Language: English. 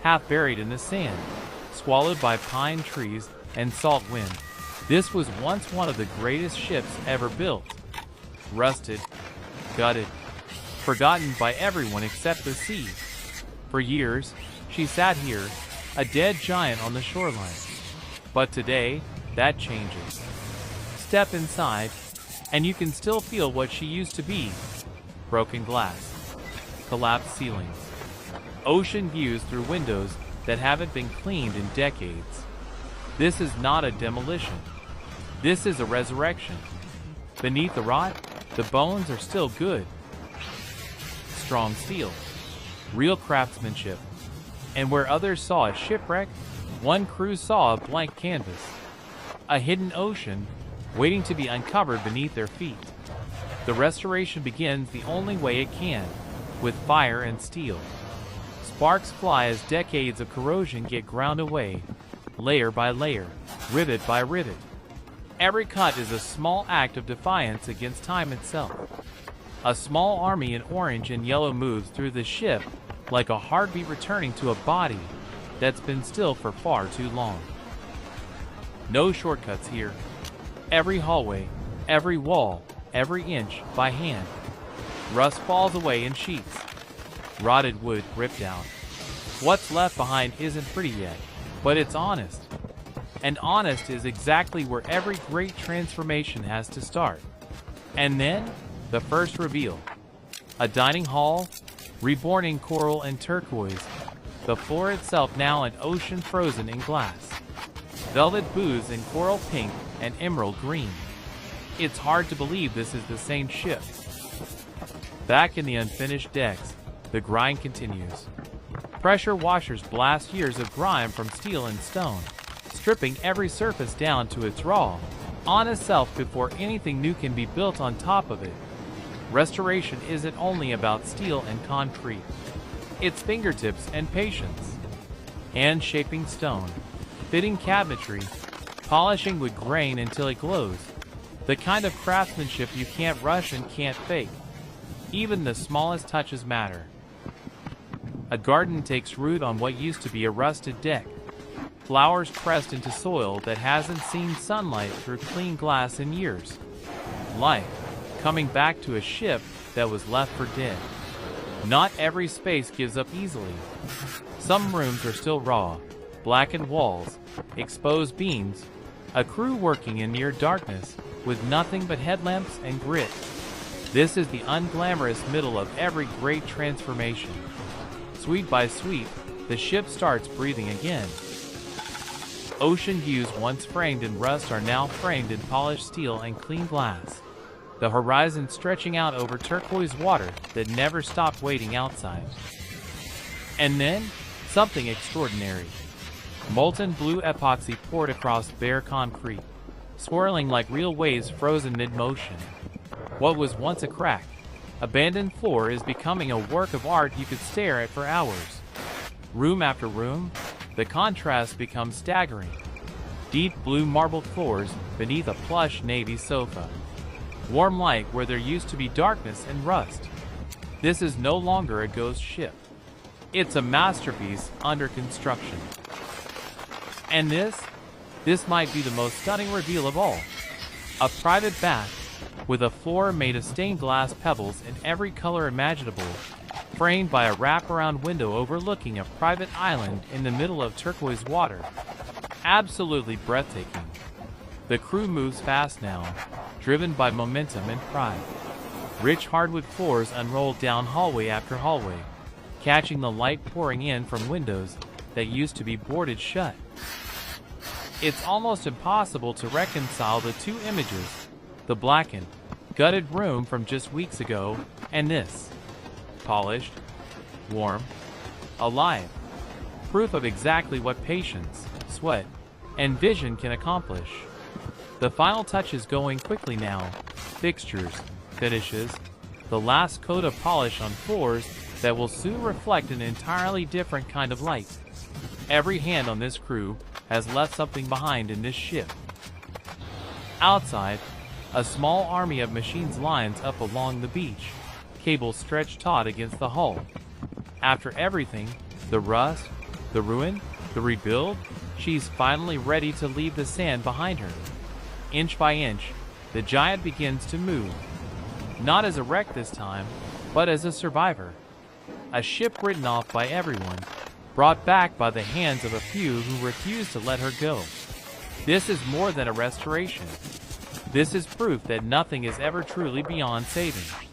half buried in the sand, swallowed by pine trees and salt wind. This was once one of the greatest ships ever built. Rusted, gutted, forgotten by everyone except the sea. For years, she sat here, a dead giant on the shoreline. But today, that changes. Step inside, and you can still feel what she used to be. Broken glass, collapsed ceilings, ocean views through windows that haven't been cleaned in decades. This is not a demolition. This is a resurrection. Beneath the rot, the bones are still good. Strong steel, real craftsmanship. And where others saw a shipwreck, one crew saw a blank canvas. A hidden ocean waiting to be uncovered beneath their feet. The restoration begins the only way it can, with fire and steel. Sparks fly as decades of corrosion get ground away, layer by layer, rivet by rivet. Every cut is a small act of defiance against time itself. A small army in orange and yellow moves through the ship like a heartbeat returning to a body that's been still for far too long. No shortcuts here. Every hallway, every wall, every inch by hand. Rust falls away in sheets. Rotted wood ripped out. What's left behind isn't pretty yet, but it's honest. And honest is exactly where every great transformation has to start. And then, the first reveal. A dining hall, reborn in coral and turquoise. The floor itself now an ocean frozen in glass. Velvet booths in coral pink and emerald green. It's hard to believe this is the same ship. Back in the unfinished decks, the grind continues. Pressure washers blast years of grime from steel and stone, stripping every surface down to its raw, honest self before anything new can be built on top of it. Restoration isn't only about steel and concrete. It's fingertips and patience. Hand-shaping stone, fitting cabinetry, polishing wood grain until it glows. The kind of craftsmanship you can't rush and can't fake. Even the smallest touches matter. A garden takes root on what used to be a rusted deck. Flowers pressed into soil that hasn't seen sunlight through clean glass in years. Life coming back to a ship that was left for dead. Not every space gives up easily. Some rooms are still raw, blackened walls, exposed beams, a crew working in near darkness with nothing but headlamps and grit. This is the unglamorous middle of every great transformation. Sweep by sweep, the ship starts breathing again. Ocean views once framed in rust are now framed in polished steel and clean glass. The horizon stretching out over turquoise water that never stopped waiting outside. And then, something extraordinary. Molten blue epoxy poured across bare concrete, swirling like real waves frozen mid-motion. What was once a crack, abandoned floor is becoming a work of art you could stare at for hours. Room after room, the contrast becomes staggering. Deep blue marble floors beneath a plush navy sofa. Warm light where there used to be darkness and rust. This is no longer a ghost ship. It's a masterpiece under construction. And this might be the most stunning reveal of all. A private bath with a floor made of stained glass pebbles in every color imaginable, framed by a wraparound window overlooking a private island in the middle of turquoise water. Absolutely breathtaking. The crew moves fast now, driven by momentum and pride. Rich hardwood floors unroll down hallway after hallway, catching the light pouring in from windows that used to be boarded shut. It's almost impossible to reconcile the two images, the blackened, gutted room from just weeks ago, and this. Polished, warm, alive. Proof of exactly what patience, sweat, and vision can accomplish. The final touch is going quickly now. Fixtures, finishes, the last coat of polish on floors that will soon reflect an entirely different kind of light. Every hand on this crew has left something behind in this ship. Outside, a small army of machines lines up along the beach, cables stretched taut against the hull. After everything, the rust, The ruin? The rebuild? She's finally ready to leave the sand behind her. Inch by inch, the giant begins to move. Not as a wreck this time, but as a survivor. A ship written off by everyone, brought back by the hands of a few who refuse to let her go. This is more than a restoration. This is proof that nothing is ever truly beyond saving.